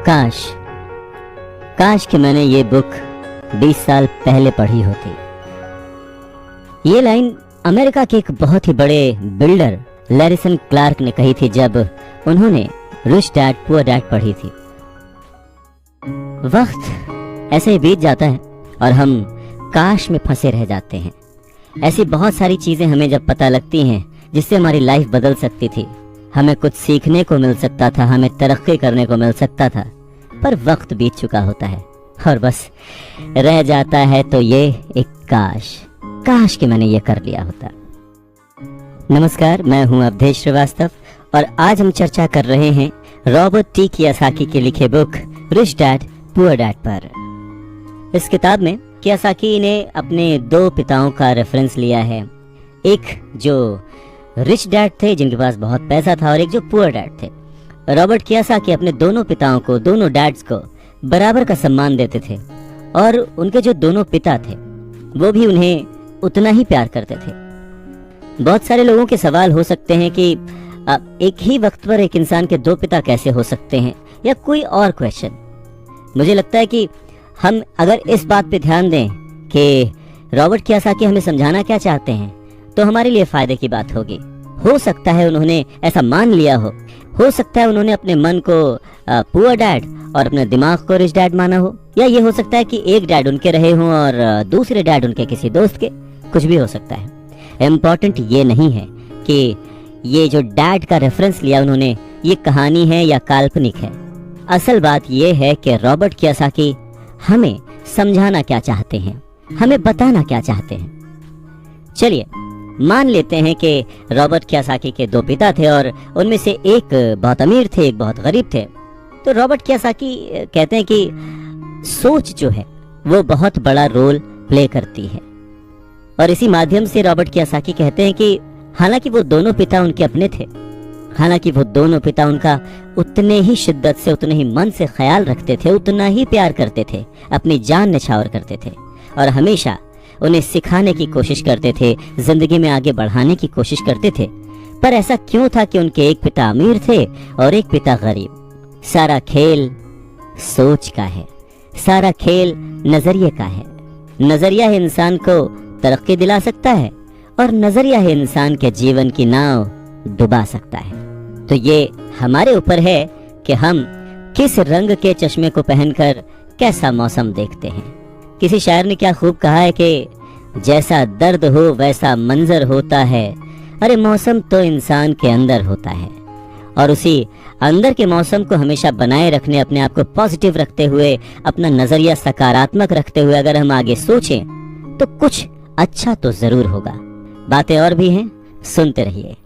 काश काश कि मैंने ये बुक 20 साल पहले पढ़ी होती। ये लाइन अमेरिका के एक बहुत ही बड़े बिल्डर लैरिसन क्लार्क ने कही थी जब उन्होंने रिच डैड पुअर डैड पढ़ी थी। वक्त ऐसे ही बीत जाता है और हम काश में फंसे रह जाते हैं। ऐसी बहुत सारी चीजें हमें जब पता लगती हैं जिससे हमारी लाइफ बदल सकती थी, हमें कुछ सीखने को मिल सकता था, हमें तरक्की करने को मिल सकता था, पर वक्त बीत चुका होता है और बस रह जाता है तो ये एक काश कि मैंने ये कर लिया होता। नमस्कार, मैं हूं अवधेश श्रीवास्तव और आज हम चर्चा कर रहे हैं रॉबर्ट टी कियोसाकी के लिखे book rich dad poor dad पर। इस किताब में कियोसाकी ने अपने दो पिताओं का रेफरेंस लिया है, एक जो रिच डैड थे जिनके पास बहुत पैसा था और एक जो पुअर डैड थे। रॉबर्ट कियोसाकी अपने दोनों पिताओं को, दोनों डैड्स को बराबर का सम्मान देते थे और उनके जो दोनों पिता थे वो भी उन्हें उतना ही प्यार करते थे। बहुत सारे लोगों के सवाल हो सकते हैं कि एक ही वक्त पर एक इंसान के दो पिता कैसे हो सकते हैं, या कोई और क्वेश्चन। मुझे लगता है कि हम अगर इस बात पे ध्यान दें कि रॉबर्ट कियोसाकी हमें समझाना क्या चाहते हैं तो हमारे लिए फायदे की बात होगी। हो सकता है उन्होंने ऐसा मान लिया हो सकता है उन्होंने अपने मन को पुअर डैड और अपने दिमाग को रिच डैड माना हो, या ये हो सकता है कि एक डैड उनके रहे हों और दूसरे डैड उनके किसी दोस्त के, कुछ भी हो सकता है। इम्पोर्टेंट ये नहीं है कि ये जो डैड का रेफरेंस लिया उन्होंने ये कहानी है या काल्पनिक है। असल बात ये है कि रॉबर्ट कियोसाकी हमें समझाना क्या चाहते हैं, हमें बताना क्या चाहते हैं। चलिए मान लेते हैं कि रॉबर्ट कियोसाकी के दो पिता थे और उनमें से एक बहुत अमीर थे, एक बहुत गरीब थे। तो रॉबर्ट कियोसाकी कहते हैं कि सोच जो है वो बहुत बड़ा रोल प्ले करती है, और इसी माध्यम से रॉबर्ट कियोसाकी कहते हैं कि हालांकि वो दोनों पिता उनके अपने थे, हालांकि वो दोनों पिता उनका उतने ही शिद्दत से, उतने ही मन से ख्याल रखते थे, उतना ही प्यार करते थे, अपनी जान न्यौछावर करते थे और हमेशा उन्हें सिखाने की कोशिश करते थे, जिंदगी में आगे बढ़ाने की कोशिश करते थे। पर ऐसा क्यों था कि उनके एक पिता अमीर थे और एक पिता गरीब? सारा खेल सोच का है, सारा खेल नजरिए का है। नजरिया है इंसान को तरक्की दिला सकता है और नजरिया है इंसान के जीवन की नाव डुबा सकता है। तो ये हमारे ऊपर है कि हम किस रंग के चश्मे को पहनकर कैसा मौसम देखते हैं। किसी शायर ने क्या खूब कहा है कि जैसा दर्द हो वैसा मंजर होता है, अरे मौसम तो इंसान के अंदर होता है, और उसी अंदर के मौसम को हमेशा बनाए रखने, अपने आप को पॉजिटिव रखते हुए, अपना नजरिया सकारात्मक रखते हुए अगर हम आगे सोचें तो कुछ अच्छा तो जरूर होगा। बातें और भी हैं, सुनते रहिए।